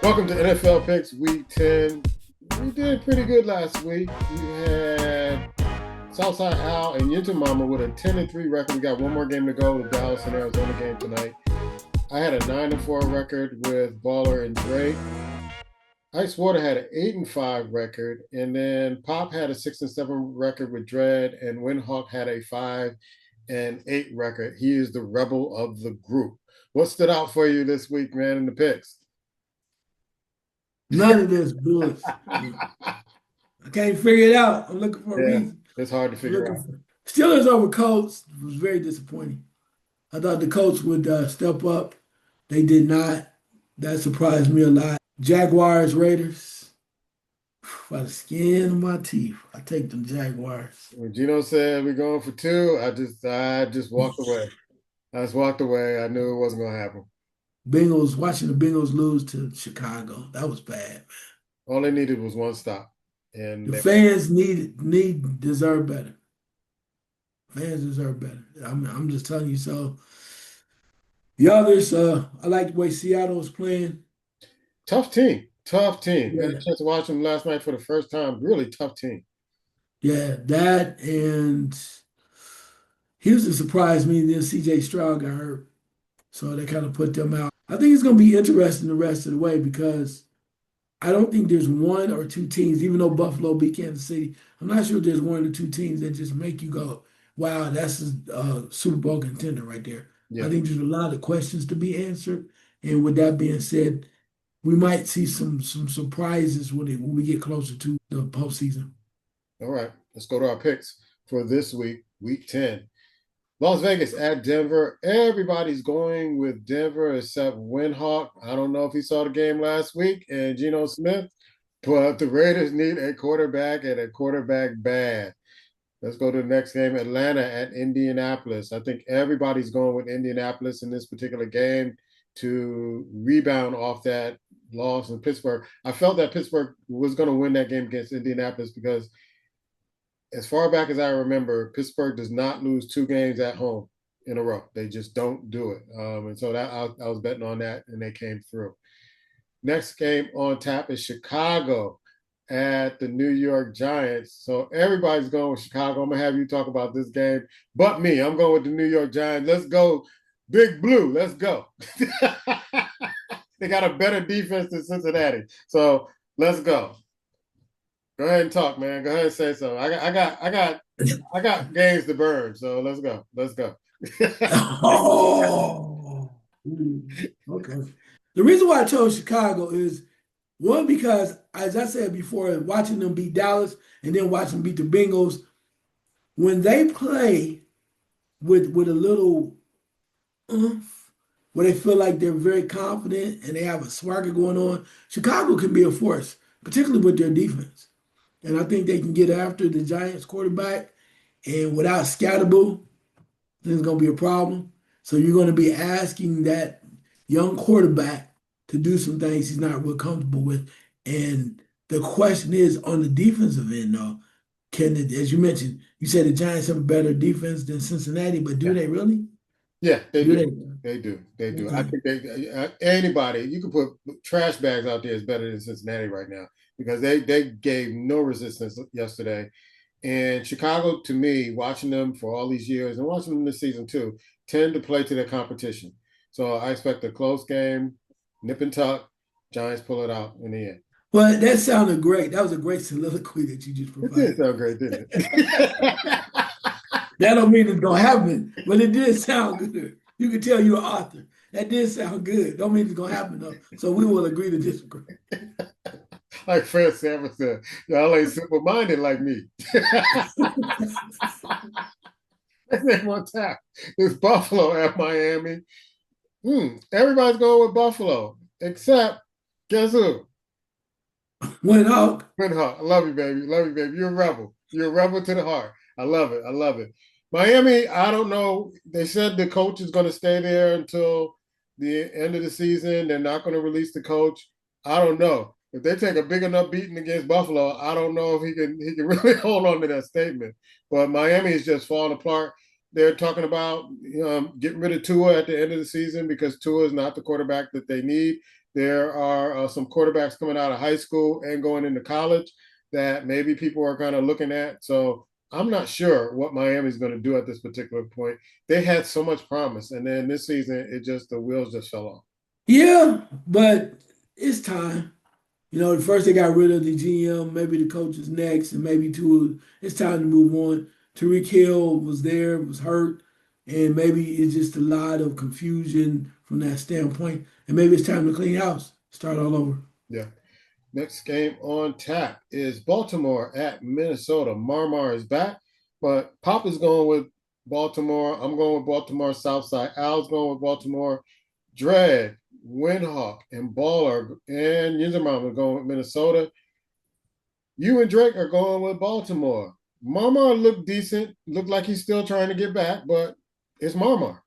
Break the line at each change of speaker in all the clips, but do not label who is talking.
Welcome to NFL Picks Week 10. We did pretty good last week. We had Southside Al and Yinta Mama with a 10-3 record. We got one more game to go, the Dallas and Arizona game tonight. I had a 9-4 record with Baller and Drake. Ice Water had an 8-5 record, and then Pop had a 6-7 record with Dread, and Windhawk had a 5-8 record. He is the rebel of the group. What stood out for you this week, man, in the picks?
None of this bullshit. I can't figure it out. I'm looking for a
Yeah,
reason.
it's hard to
I'm
figure
looking
out.
for Steelers over Colts was very disappointing. I thought the Colts would step up. They did not. That surprised me a lot. Jaguars, Raiders. By the skin of my teeth, I take them Jaguars.
When Gino said we're going for two, I just walked away. I just walked away. I knew it wasn't going to happen.
Bengals, watching the Bengals lose to Chicago. That was bad.
All they needed was one stop, and
The
they,
fans deserve better. Fans deserve better. I'm just telling you so. The others, I like the way Seattle was playing.
tough team, tough team. I had a
Yeah,
chance to watch them last night for the first time. Really tough team.
yeah, that and Houston surprised me. Then CJ Stroud got hurt, so they kind of put them out. I think it's going to be interesting the rest of the way because I don't think there's one or two teams, even though Buffalo beat Kansas City. I'm not sure there's one or two teams that just make you go, "Wow, that's a Super Bowl contender right there." I
Yeah.
think there's a lot of questions to be answered, and with that being said, we might see some surprises when we get closer to the postseason.
All right. Let's go to our picks for this week, week 10. Las Vegas at Denver. Everybody's going with Denver except Windhawk. I don't know if he saw the game last week and Geno Smith, but the Raiders need a quarterback and a quarterback bad. Let's go to the next game, Atlanta at Indianapolis. I think everybody's going with Indianapolis in this particular game to rebound off that loss in Pittsburgh. I felt that Pittsburgh was going to win that game against Indianapolis because as far back as I remember, Pittsburgh does not lose two games at home in a row. They just don't do it. And so that I was betting on that, and they came through. Next game on tap is Chicago at the New York Giants. So everybody's going with Chicago. I'm gonna have you talk about this game, but me, I'm going with the New York Giants. Let's go, Big Blue. Let's go. They got a better defense than Cincinnati, so let's go. Go ahead and talk, man. Go ahead and say something. I got games to burn, so let's go. Let's go.
Oh, okay. The reason why I chose Chicago is one because, as I said before, watching them beat Dallas and then watching them beat the Bengals, when they play with a little oomph, where they feel like they're very confident and they have a swagger going on, Chicago can be a force, particularly with their defense. And I think they can get after the Giants quarterback. And without Scatterable, then it's going to be a problem. So you're going to be asking that young quarterback to do some things he's not real comfortable with. And the question is on the defensive end, though, as you mentioned, you said the Giants have a better defense than Cincinnati, but do
Yeah,
they really?
yeah, they
Do
do.
they?
They do. They do. I
Okay.
think anybody you can put trash bags out there is better than Cincinnati right now because they gave no resistance yesterday. And Chicago, to me, watching them for all these years and watching them this season too, tend to play to their competition. So I expect a close game, nip and tuck. Giants pull it out in the end.
Well, that sounded great. That was a great soliloquy that you just
It did
provided.
sound great, didn't it?
That don't mean it's gonna happen, but it did sound good. You can tell you're an author. That did sound good. Don't mean it's gonna happen though. So we will agree to disagree.
Like Fred Sanford said, y'all ain't simple minded like me. That's name one time. It's Buffalo at Miami. Everybody's going with Buffalo, except guess who?
Went out.
Windhawk. I love you, baby. Love you, baby. You're a rebel. You're a rebel to the heart. I love it. I love it. Miami, I don't know. They said the coach is going to stay there until the end of the season. They're not going to release the coach. I don't know. If they take a big enough beating against Buffalo, I don't know if he can really hold on to that statement. But Miami is just falling apart. They're talking about getting rid of Tua at the end of the season because Tua is not the quarterback that they need. there are some quarterbacks coming out of high school and going into college that maybe people are kind of looking at. So I'm not sure what Miami's going to do at this particular point. They had so much promise, and then this season, the wheels just fell off.
Yeah, but it's time. First they got rid of the GM, maybe the coach is next, and maybe two. It's time to move on. Tariq Hill was there, was hurt, and maybe it's just a lot of confusion from that standpoint. And maybe it's time to clean house, start all over.
Yeah. Next game on tap is Baltimore at Minnesota. Marmar is back, but Pop is going with Baltimore. I'm going with Baltimore Southside. Al's going with Baltimore. Dread, Windhawk, and Baller and Yinzerman are going with Minnesota. You and Drake are going with Baltimore. Marmar looked decent, looked like he's still trying to get back, but it's Marmar.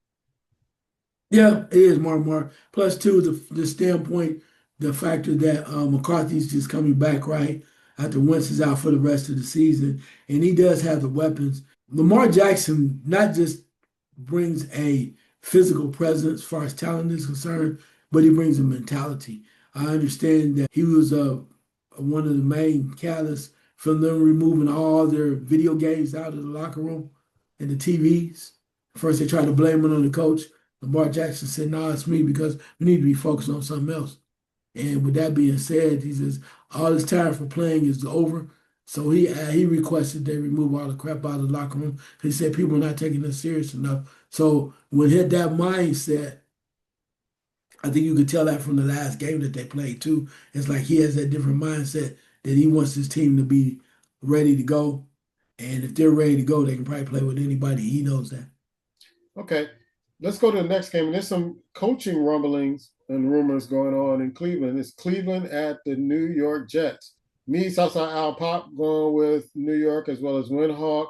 Yeah, it is Marmar. Plus, two, the standpoint, the factor that McCarthy's just coming back right after Wentz is out for the rest of the season, and he does have the weapons. Lamar Jackson not just brings a physical presence as far as talent is concerned, but he brings a mentality. I understand that he was one of the main catalysts from them removing all their video games out of the locker room and the TVs. First, they tried to blame it on the coach. Lamar Jackson said, "No, it's me because we need to be focused on something else." And with that being said, he says all his time for playing is over. So he requested they remove all the crap out of the locker room. He said people are not taking this serious enough. So when he had that mindset, I think you could tell that from the last game that they played too. It's like he has that different mindset that he wants his team to be ready to go. And if they're ready to go, they can probably play with anybody. He knows that.
Okay, let's go to the next game. And there's some coaching rumblings and rumors going on in Cleveland. It's Cleveland at the New York Jets. Me, Southside Al Pop, going with New York as well as Windhawk.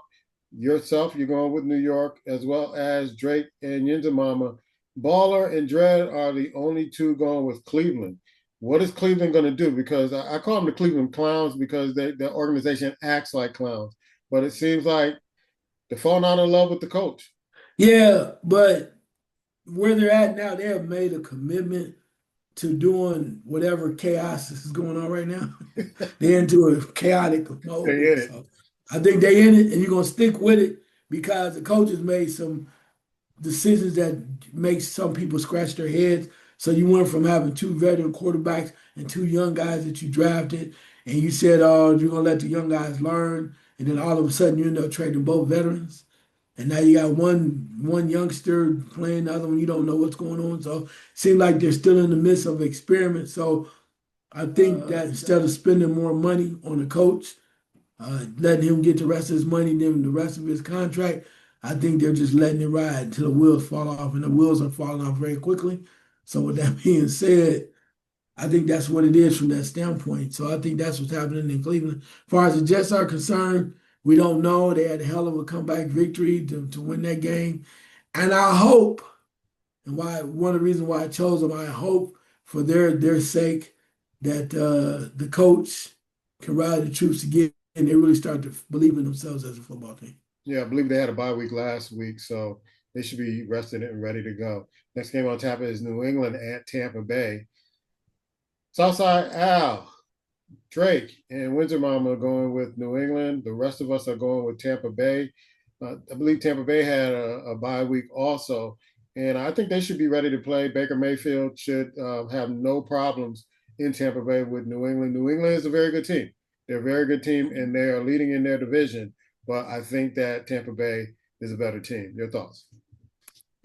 Yourself, you're going with New York as well as Drake and Yinzamama. Baller and Dread are the only two going with Cleveland. What is Cleveland going to do? Because I call them the Cleveland Clowns because their organization acts like clowns. But it seems like they're falling out of love with the coach.
Yeah, but where they're at now, they have made a commitment to doing whatever chaos is going on right now. They're into a chaotic mode. So I think they in it and you're gonna stick with it because the coaches made some decisions that make some people scratch their heads. So you went from having two veteran quarterbacks and two young guys that you drafted, and you said, "Oh, you're gonna let the young guys learn," and then all of a sudden you end up trading both veterans. And now you got one youngster playing the other one. You don't know what's going on. So it seems like they're still in the midst of experiment. So I think that instead of spending more money on a coach, letting him get the rest of his money, then the rest of his contract, I think they're just letting it ride until the wheels fall off, and the wheels are falling off very quickly. So with that being said, I think that's what it is from that standpoint. So I think that's what's happening in Cleveland. As far as the Jets are concerned, we don't know. They had a hell of a comeback victory to win that game. And I hope, and why one of the reasons why I chose them, I hope for their sake that the coach can rally the troops again and they really start to believe in themselves as a football team.
Yeah, I believe they had a bye week last week, so they should be rested and ready to go. Next game on tap is New England at Tampa Bay. Southside Al, Drake, and Windsor Mama are going with New England. The rest of us are going with Tampa Bay. I believe Tampa Bay had a bye week also, and I think they should be ready to play. Baker Mayfield should have no problems in Tampa Bay with New England. New England is a very good team. They're a very good team, and they are leading in their division. But I think that Tampa Bay is a better team. Your thoughts?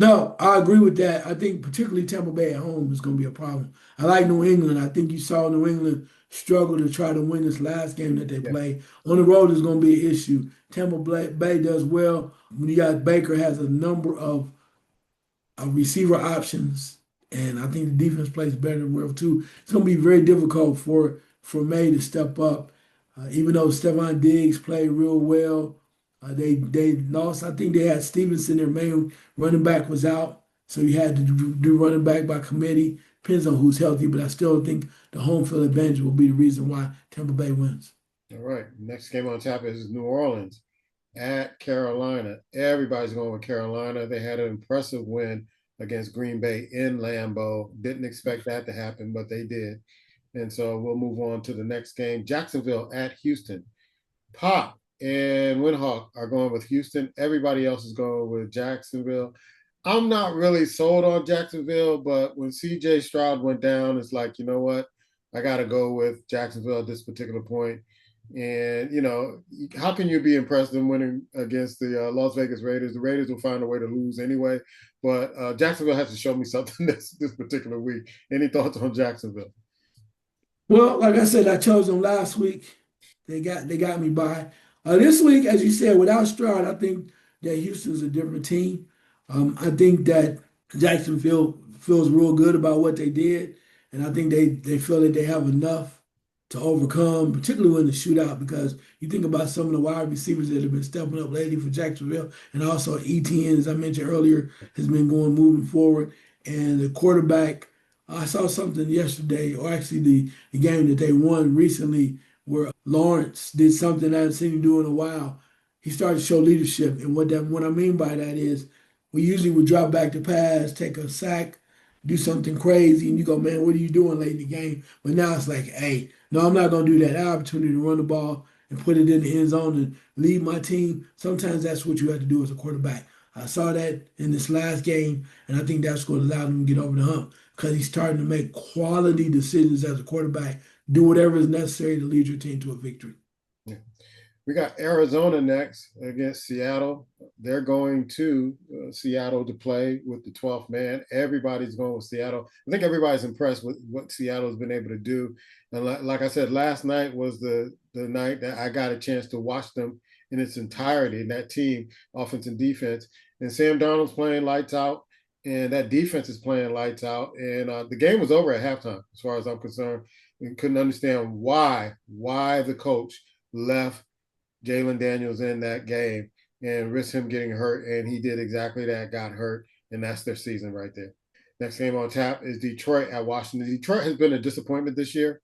No, I agree with that. I think particularly Tampa Bay at home is going to be a problem. I like New England. I think you saw New England struggle to try to win this last game that they played. On the road is going to be an issue. Tampa Bay does well when you got Baker has a number of receiver options, and I think the defense plays better well too. It's going to be very difficult for May to step up, even though Stephon Diggs played real well. They lost. I think they had Stevenson, their main running back, was out, so you had to do running back by committee. Depends on who's healthy, but I still think the home field advantage will be the reason why Tampa Bay wins.
All right. Next game on tap is New Orleans at Carolina. Everybody's going with Carolina. They had an impressive win against Green Bay in Lambeau. Didn't expect that to happen, but they did. And so we'll move on to the next game. Jacksonville at Houston. Pop and Winhawk are going with Houston. Everybody else is going with Jacksonville. I'm not really sold on Jacksonville, but when CJ Stroud went down, it's like, you know what? I got to go with Jacksonville at this particular point. And, how can you be impressed in winning against the Las Vegas Raiders? The Raiders will find a way to lose anyway. But Jacksonville has to show me something this particular week. Any thoughts on Jacksonville?
Well, like I said, I chose them last week. They got me by. This week, as you said, without Stroud, I think that Houston's a different team. I think that Jacksonville feels real good about what they did, and I think they feel that they have enough to overcome, particularly in the shootout, because you think about some of the wide receivers that have been stepping up lately for Jacksonville, and also ETN, as I mentioned earlier, has been moving forward, and the quarterback. I saw something yesterday, or actually the game that they won recently, where Lawrence did something I haven't seen him do in a while. He started to show leadership, and what I mean by that is we usually would drop back to pass, take a sack, do something crazy, and you go, man, what are you doing late in the game? But now it's like, hey, no, I'm not gonna do that. I have opportunity to run the ball and put it in the end zone and lead my team. Sometimes that's what you have to do as a quarterback. I saw that in this last game, and I think that's going to allow him to get over the hump because he's starting to make quality decisions as a quarterback. Do whatever is necessary to lead your team to a victory.
Yeah. We got Arizona next against Seattle. They're going to Seattle to play with the 12th man. Everybody's going with Seattle. I think everybody's impressed with what Seattle's been able to do. And like I said, last night was the night that I got a chance to watch them in its entirety, and that team, offense and defense. And Sam Darnold's playing lights out, and that defense is playing lights out. And the game was over at halftime, as far as I'm concerned. We couldn't understand why the coach left Jalen Daniels in that game and risked him getting hurt. And he did exactly that, got hurt. And that's their season right there. Next game on tap is Detroit at Washington. Detroit has been a disappointment this year.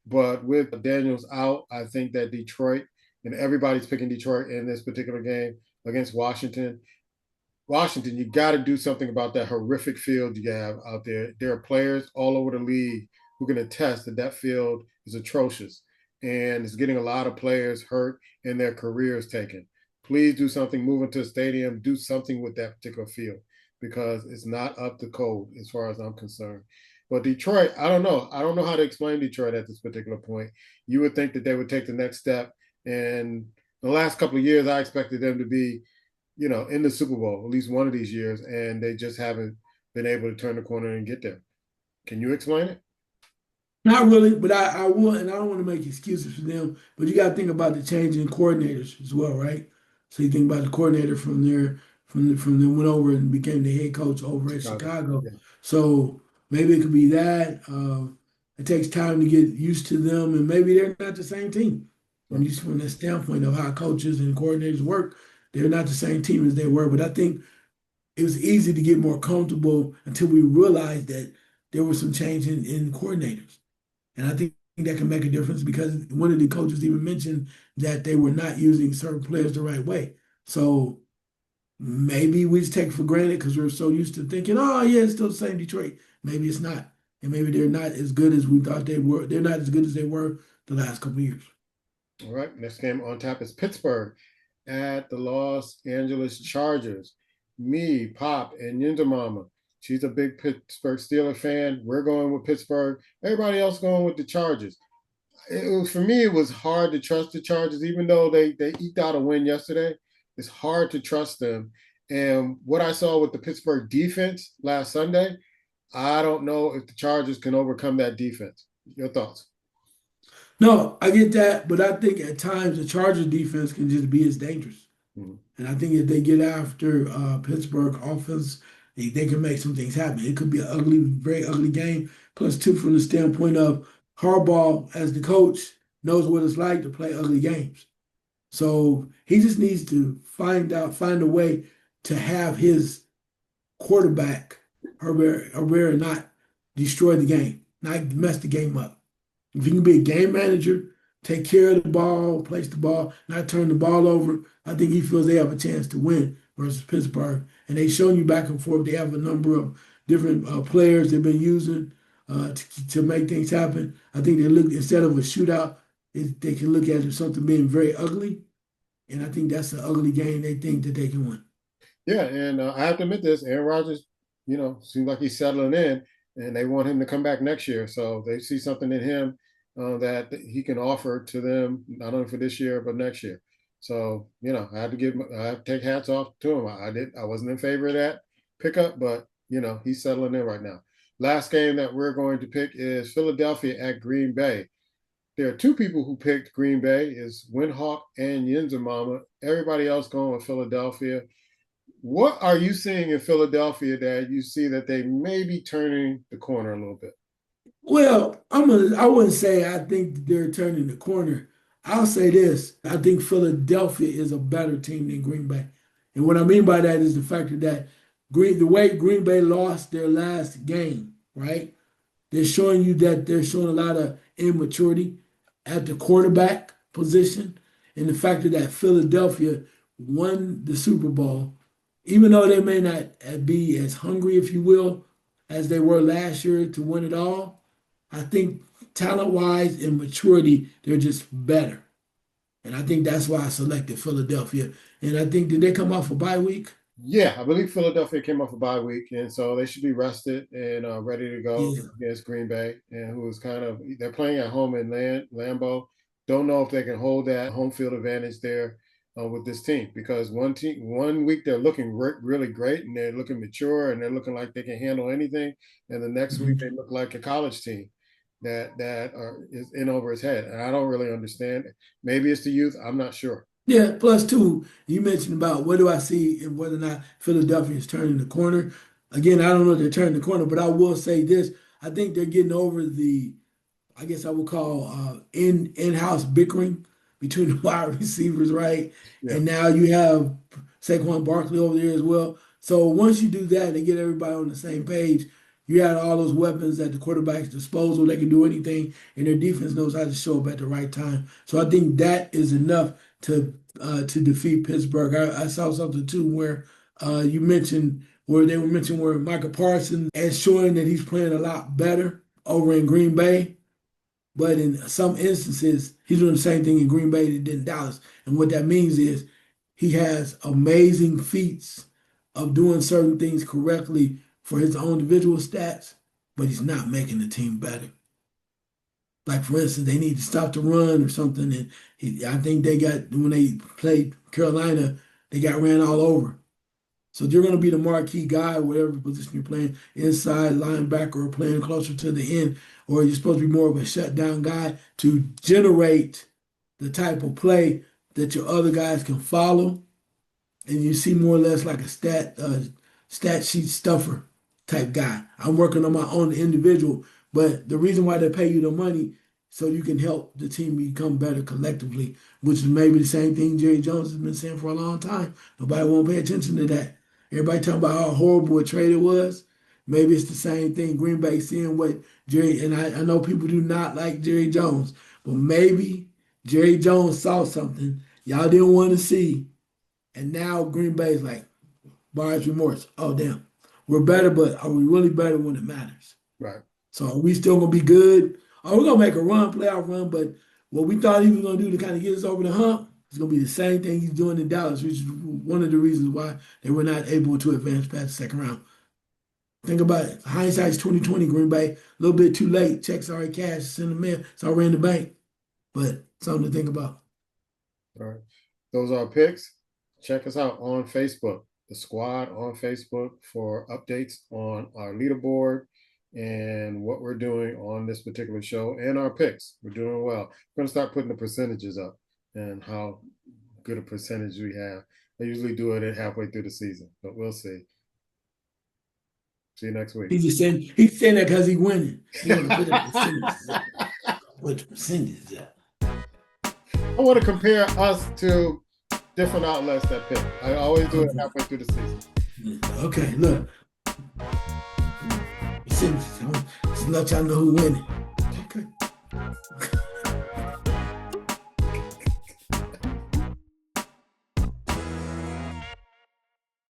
But with Daniels out, I think that Detroit, and everybody's picking Detroit in this particular game against Washington. Washington, you got to do something about that horrific field you have out there. There are players all over the league who can attest that that field is atrocious and it's getting a lot of players hurt and their careers taken. Please do something, move into a stadium, do something with that particular field because it's not up to code as far as I'm concerned. But Detroit, I don't know. I don't know how to explain Detroit at this particular point. You would think that they would take the next step. And the last couple of years, I expected them to be, in the Super Bowl, at least one of these years, and they just haven't been able to turn the corner and get there. Can you explain it?
Not really, but I will, and I don't want to make excuses for them. But you got to think about the change in coordinators as well, right? So you think about the coordinator from there, from them went over and became the head coach over at Chicago.
Yeah.
So maybe it could be that. It takes time to get used to them, and maybe they're not the same team. From the standpoint of how coaches and coordinators work, they're not the same team as they were. But I think it was easy to get more comfortable until we realized that there was some change in coordinators. And I think that can make a difference because one of the coaches even mentioned that they were not using certain players the right way. So maybe we just take it for granted because we're so used to thinking, oh, yeah, it's still the same Detroit. Maybe it's not. And maybe they're not as good as we thought they were. They're not as good as they were the last couple of years.
All right. Next game on tap is Pittsburgh at the Los Angeles Chargers. Me, Pop, and Yinda Mama. She's a big Pittsburgh Steelers fan. We're going with Pittsburgh. Everybody else going with the Chargers. For me, it was hard to trust the Chargers, even though they eked out a win yesterday. It's hard to trust them. And what I saw with the Pittsburgh defense last Sunday, I don't know if the Chargers can overcome that defense. Your thoughts?
No, I get that, but I think at times the Chargers defense can just be as dangerous.
Mm-hmm.
And I think if they get after Pittsburgh offense, they can make some things happen. It could be an ugly, very ugly game. Plus, two, from the standpoint of Harbaugh as the coach knows what it's like to play ugly games. So he just needs to find a way to have his quarterback Herrera not destroy the game, not mess the game up. If he can be a game manager, take care of the ball, place the ball, not turn the ball over, I think he feels they have a chance to win. versus Pittsburgh, and they showing you back and forth. They have a number of different players they've been using to make things happen. I think they look instead of a shootout, they can look at it as something being very ugly, and I think that's an ugly game they think that they can win.
Yeah, and I have to admit this: Aaron Rodgers, seems like he's settling in, and they want him to come back next year. So they see something in him that he can offer to them, not only for this year but next year. So I have to take hats off to him. I wasn't in favor of that pickup, but he's settling in right now. Last game that we're going to pick is Philadelphia at Green Bay. There are two people who picked Green Bay, is Windhawk and Yinzamama. Everybody else going with Philadelphia. What are you seeing in Philadelphia that you see that they may be turning the corner a little bit?
Well, I wouldn't say I think they're turning the corner. I'll say this. I think Philadelphia is a better team than Green Bay. And what I mean by that is the fact that the way Green Bay lost their last game, right? They're showing you that they're showing a lot of immaturity at the quarterback position. And the fact that Philadelphia won the Super Bowl, even though they may not be as hungry, if you will, as they were last year to win it all, I think talent-wise and maturity, they're just better. And I think that's why I selected Philadelphia. And I think, did they come off a bye week?
Yeah, I believe Philadelphia came off a bye week, and so they should be rested and ready to go against Green Bay, and who's they're playing at home in Lambeau. Don't know if they can hold that home field advantage there with this team, because one week they're looking really great and they're looking mature and they're looking like they can handle anything, and the next week they look like a college team that is in over his head, and I don't really understand. Maybe it's the youth. I'm not sure.
Yeah, plus two, you mentioned about what do I see and whether or not Philadelphia is turning the corner. Again, I don't know if they're turning the corner, but I will say this. I think they're getting over I guess I would call in-house bickering between the wide receivers, right? Yeah. And now you have Saquon Barkley over there as well. So once you do that and get everybody on the same page, you had all those weapons at the quarterback's disposal. They can do anything, and their defense knows how to show up at the right time. So I think that is enough to defeat Pittsburgh. I saw something too where you mentioned where Micah Parsons is showing that he's playing a lot better over in Green Bay, but in some instances he's doing the same thing in Green Bay that he did in Dallas. And what that means is he has amazing feats of doing certain things correctly for his own individual stats, but he's not making the team better. Like, for instance, they need to stop the run or something. And I think when they played Carolina, they got ran all over. So you're going to be the marquee guy, whatever position you're playing, inside, linebacker, or playing closer to the end, or you're supposed to be more of a shutdown guy to generate the type of play that your other guys can follow. And you see more or less like a stat sheet stuffer type guy. I'm working on my own individual, but the reason why they pay you the money so you can help the team become better collectively, which is maybe the same thing Jerry Jones has been saying for a long time. Nobody won't pay attention to that. Everybody talking about how horrible a trade it was. Maybe it's the same thing. Green Bay seeing what Jerry, and I know people do not like Jerry Jones, but maybe Jerry Jones saw something y'all didn't want to see, and now Green Bay's like, buyer's remorse. Oh, damn. We're better, but are we really better when it matters?
Right.
So are we still going to be good? Are we going to make a playoff run, but what we thought he was going to do to kind of get us over the hump is going to be the same thing he's doing in Dallas, which is one of the reasons why they were not able to advance past the second round. Think about it. Hindsight's 2020, Green Bay. A little bit too late. Checks already cashed. It's in the mail. It's already in the bank. But something to think about.
All right. Those are our picks. Check us out on Facebook. The Squad on Facebook for updates on our leaderboard and what we're doing on this particular show and our picks. We're doing well. We're going to start putting the percentages up and how good a percentage we have. I usually do it at halfway through the season, but we'll see. See you next week.
He's saying that because he's winning. He want to put the percentages up. Put the percentages up.
I want to compare us to different outlets that pick. I always do it halfway through the season.
Okay, look. Just let y'all know who winning.